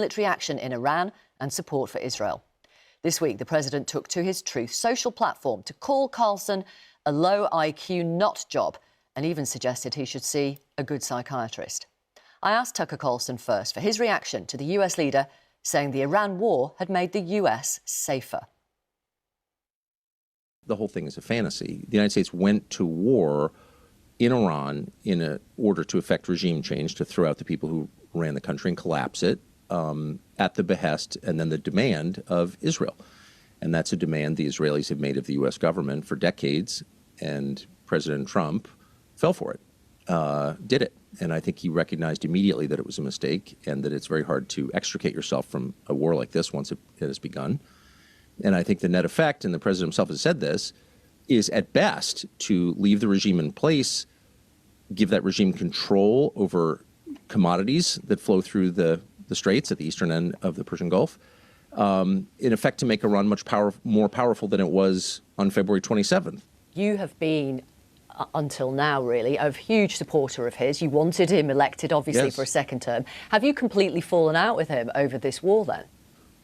military action in Iran and support for Israel. This week, the president took to his Truth Social platform to call Carlson a low IQ nut job and even suggested he should see a good psychiatrist. I asked Tucker Carlson first for his reaction to the US leader saying the Iran war had made the US safer. The whole thing is a fantasy. The United States went to war in Iran in order to effect regime change, to throw out the people who ran the country and collapse it at the behest and then the demand of Israel. And that's a demand the Israelis have made of the U.S. government for decades, and President Trump fell for it, did it. And I think he recognized immediately that it was a mistake and that it's very hard to extricate yourself from a war like this once it has begun. And I think the net effect, and the president himself has said this, is at best to leave the regime in place, give that regime control over commodities that flow through the straits at the eastern end of the Persian Gulf, in effect to make Iran much more powerful than it was on February 27th. You have been, until now really, a huge supporter of his. You wanted him elected, obviously, Yes. for a second term. Have you completely fallen out with him over this war then?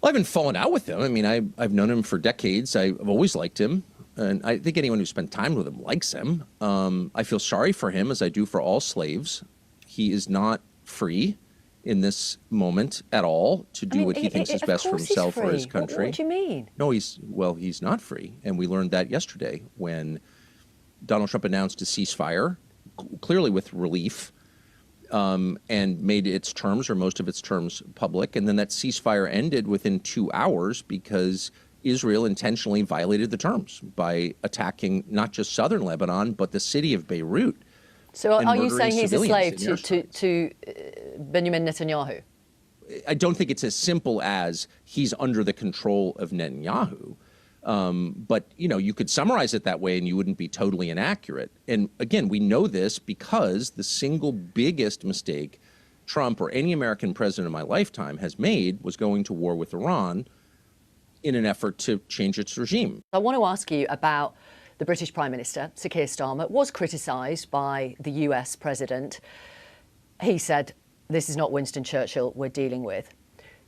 Well, I haven't fallen out with him. I mean, I've known him for decades. I've always liked him. And I think anyone who spent time with him likes him. I feel sorry for him, as I do for all slaves. He is not free in this moment at all to do what he thinks is best for himself or his country. What do you mean? No, he's not free. And we learned that yesterday when Donald Trump announced a ceasefire, clearly with relief, and made its terms, or most of its terms, public. And then that ceasefire ended within 2 hours because Israel intentionally violated the terms by attacking not just southern Lebanon, but the city of Beirut. So are you saying he's a slave to Benjamin Netanyahu? I don't think it's as simple as he's under the control of Netanyahu. But, you know, you could summarize it that way and you wouldn't be totally inaccurate. And again, we know this because the single biggest mistake Trump or any American president in my lifetime has made was going to war with Iran in an effort to change its regime. I want to ask you about the British Prime Minister, Sir Keir Starmer, was criticised by the US President. He said, this is not Winston Churchill we're dealing with.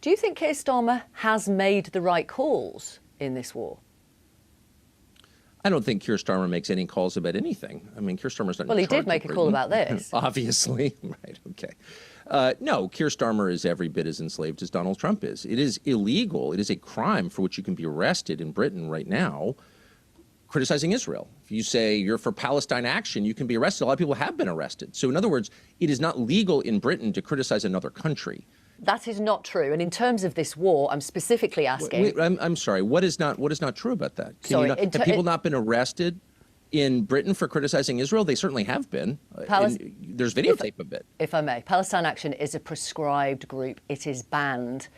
Do you think Keir Starmer has made the right calls in this war? I don't think Keir Starmer makes any calls about anything. I mean, Keir Starmer's not. Well, he did make a call about this. Obviously. Right. Okay. No, Keir Starmer is every bit as enslaved as Donald Trump is. It is illegal. It is a crime for which you can be arrested in Britain right now, criticizing Israel. If you say you're for Palestine action, you can be arrested. A lot of people have been arrested. So in other words, it is not legal in Britain to criticize another country. That is not true. And in terms of this war, I'm specifically asking... Wait, I'm sorry. What is not true about that? Have people not been arrested in Britain for criticizing Israel? They certainly have been. There's videotape of it. If I may, Palestine Action is a proscribed group. It is banned.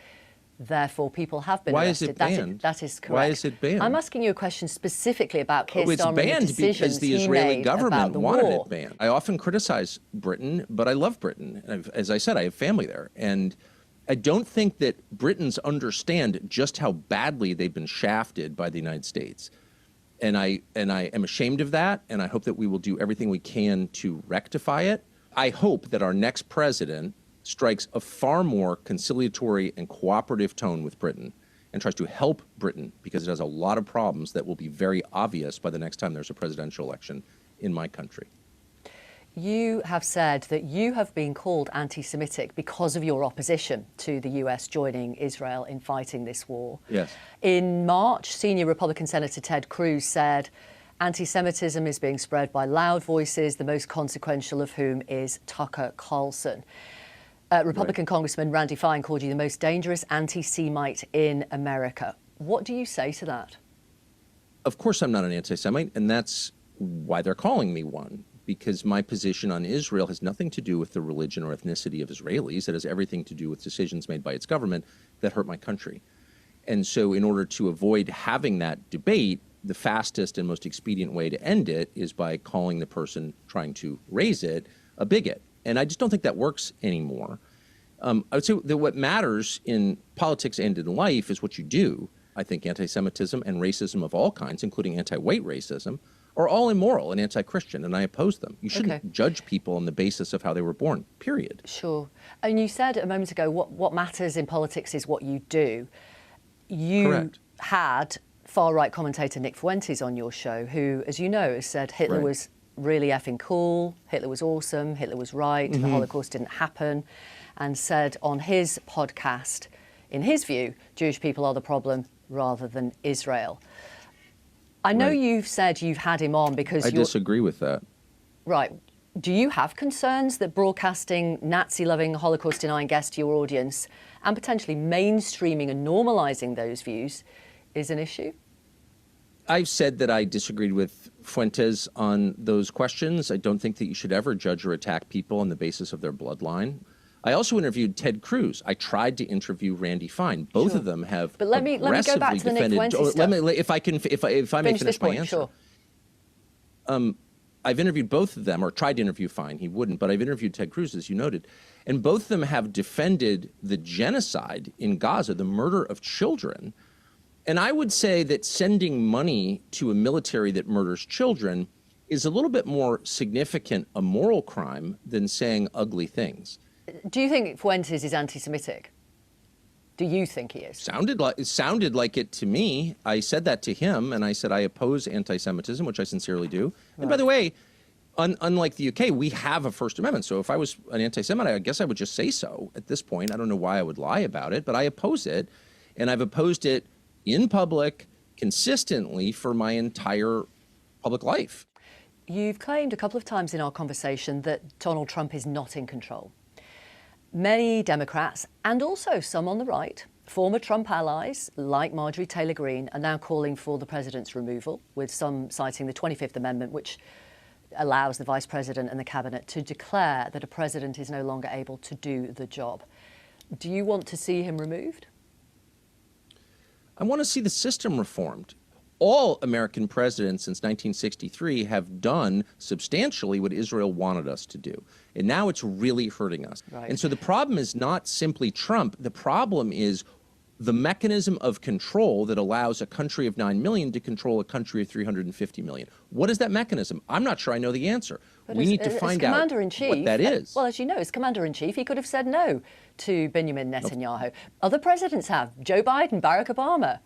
Therefore, people have been arrested. Why is it banned? That is correct. Why is it banned? I'm asking you a question specifically about Keir Starmer and the It's banned because the Israeli government wanted it banned. I often criticize Britain, but I love Britain. As I said, I have family there. And I don't think that Britons understand just how badly they've been shafted by the United States. And I am ashamed of that, and I hope that we will do everything we can to rectify it. I hope that our next president strikes a far more conciliatory and cooperative tone with Britain and tries to help Britain, because it has a lot of problems that will be very obvious by the next time there's a presidential election in my country. You have said that you have been called anti-Semitic because of your opposition to the US joining Israel in fighting this war. Yes. In March, senior Republican Senator Ted Cruz said anti-Semitism is being spread by loud voices, the most consequential of whom is Tucker Carlson. Republican Congressman Randy Fine called you the most dangerous anti-Semite in America. What do you say to that? Of course I'm not an anti-Semite, and that's why they're calling me one. Because my position on Israel has nothing to do with the religion or ethnicity of Israelis. It has everything to do with decisions made by its government that hurt my country. And so in order to avoid having that debate, the fastest and most expedient way to end it is by calling the person trying to raise it a bigot. And I just don't think that works anymore. I would say that what matters in politics and in life is what you do. I think anti-Semitism and racism of all kinds, including anti-white racism, are all immoral and anti-Christian, and I oppose them. You shouldn't judge people on the basis of how they were born, period. Sure. And you said a moment ago, what matters in politics is what you do. You Correct. had far-right commentator Nick Fuentes on your show, who, as you know, has said Hitler was really effing cool, Hitler was awesome, Hitler was right, the Holocaust didn't happen, and said on his podcast, in his view, Jewish people are the problem rather than Israel. I know you've said you've had him on because I disagree with that. Right. Do you have concerns that broadcasting Nazi-loving, Holocaust-denying guests to your audience and potentially mainstreaming and normalising those views is an issue? I've said that I disagreed with Fuentes on those questions. I don't think that you should ever judge or attack people on the basis of their bloodline. I also interviewed Ted Cruz. I tried to interview Randy Fine. Both of them have But let me go back to the Nick Fuentes stuff. If I may finish my answer. Sure. I've interviewed both of them, or tried to interview Fine. He wouldn't, but I've interviewed Ted Cruz, as you noted. And both of them have defended the genocide in Gaza, the murder of children. And I would say that sending money to a military that murders children is a little bit more significant a moral crime than saying ugly things. Do you think Fuentes is anti-Semitic? Do you think he is? It sounded like it to me. I said that to him, and I said I oppose anti-Semitism, which I sincerely do. And by the way, unlike the UK, we have a First Amendment. So if I was an anti-Semite, I guess I would just say so at this point. I don't know why I would lie about it, but I oppose it. And I've opposed it in public consistently for my entire public life. You've claimed a couple of times in our conversation that Donald Trump is not in control. Many Democrats, and also some on the right, former Trump allies like Marjorie Taylor Greene, are now calling for the president's removal, with some citing the 25th Amendment, which allows the vice president and the cabinet to declare that a president is no longer able to do the job. Do you want to see him removed? I want to see the system reformed. All American presidents since 1963 have done substantially what Israel wanted us to do. And now it's really hurting us. Right. And so the problem is not simply Trump. The problem is the mechanism of control that allows a country of 9 million to control a country of 350 million. What is that mechanism? I'm not sure I know the answer. But we need to find out what that is. Well, as you know, as Commander-in-Chief, he could have said no to Benjamin Netanyahu. Other presidents have. Joe Biden, Barack Obama.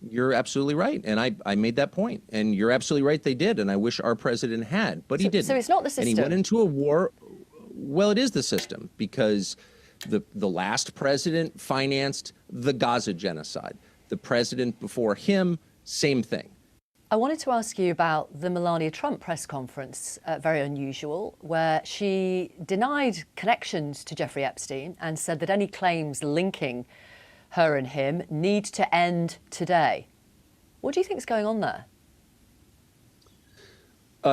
You're absolutely right. And I made that point. And you're absolutely right, they did. And I wish our president had. But he didn't. So it's not the system. And he went into a war. Well, it is the system, because the last president financed the Gaza genocide. The president before him, same thing. I wanted to ask you about the Melania Trump press conference, very unusual, where she denied connections to Jeffrey Epstein and said that any claims linking her and him need to end today. What do you think is going on there?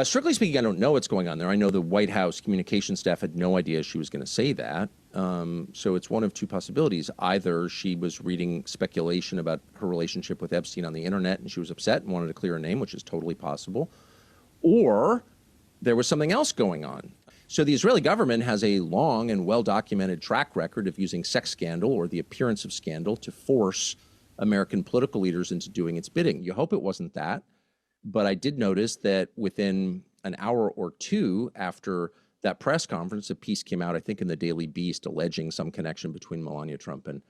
Strictly speaking, I don't know what's going on there. I know the White House communication staff had no idea she was going to say that. So it's one of two possibilities. Either she was reading speculation about her relationship with Epstein on the internet and she was upset and wanted to clear her name, which is totally possible. Or there was something else going on. So the Israeli government has a long and well-documented track record of using sex scandal or the appearance of scandal to force American political leaders into doing its bidding. You hope it wasn't that. But I did notice that within an hour or two after that press conference, a piece came out, I think, in the Daily Beast, alleging some connection between Melania Trump and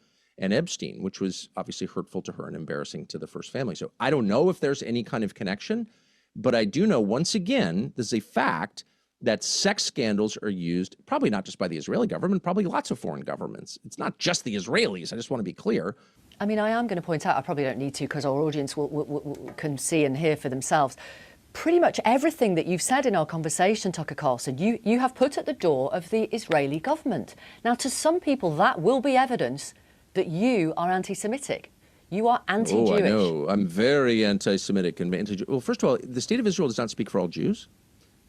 Epstein, which was obviously hurtful to her and embarrassing to the first family. So I don't know if there's any kind of connection, but I do know, once again, this is a fact, that sex scandals are used, probably not just by the Israeli government, probably lots of foreign governments. It's not just the Israelis. I just want to be clear. I mean, I am going to point out, I probably don't need to because our audience can see and hear for themselves. Pretty much everything that you've said in our conversation, Tucker Carlson, you have put at the door of the Israeli government. Now, to some people, that will be evidence that you are anti-Semitic. You are anti-Jewish. Oh, I know. I'm very anti-Semitic. Well, first of all, the state of Israel does not speak for all Jews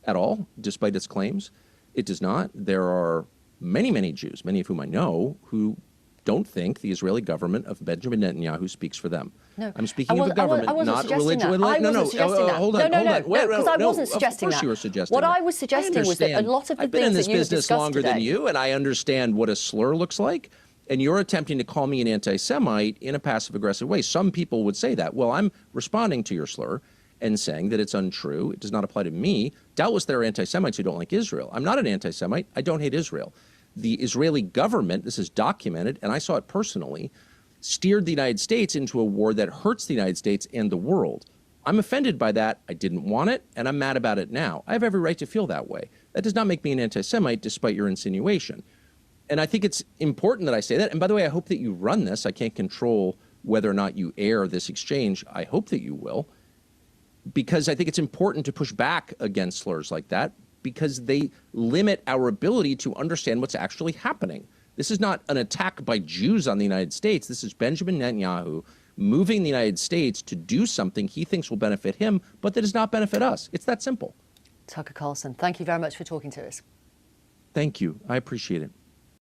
at all, despite its claims. It does not. There are many, many Jews, many of whom I know, who don't think the Israeli government of Benjamin Netanyahu speaks for them. No. I'm speaking of the government, not religion. Hold on. Because I wasn't suggesting that. Of course you were suggesting What that. I was suggesting was that a lot of the I've been in things this that you business discussed longer today, than you, and I understand what a slur looks like. And you're attempting to call me an anti-Semite in a passive-aggressive way. Some people would say that. Well, I'm responding to your slur, and saying that it's untrue. It does not apply to me. Doubtless there are anti-Semites who don't like Israel. I'm not an anti-Semite. I don't hate Israel. The Israeli government, this is documented, and I saw it personally, steered the United States into a war that hurts the United States and the world. I'm offended by that. I didn't want it, and I'm mad about it now. I have every right to feel that way. That does not make me an anti-Semite, despite your insinuation. And I think it's important that I say that. And by the way, I hope that you run this. I can't control whether or not you air this exchange. I hope that you will, because I think it's important to push back against slurs like that, because they limit our ability to understand what's actually happening. This is not an attack by Jews on the United States. This is Benjamin Netanyahu moving the United States to do something he thinks will benefit him, but that does not benefit us. It's that simple. Tucker Carlson, thank you very much for talking to us. Thank you. I appreciate it.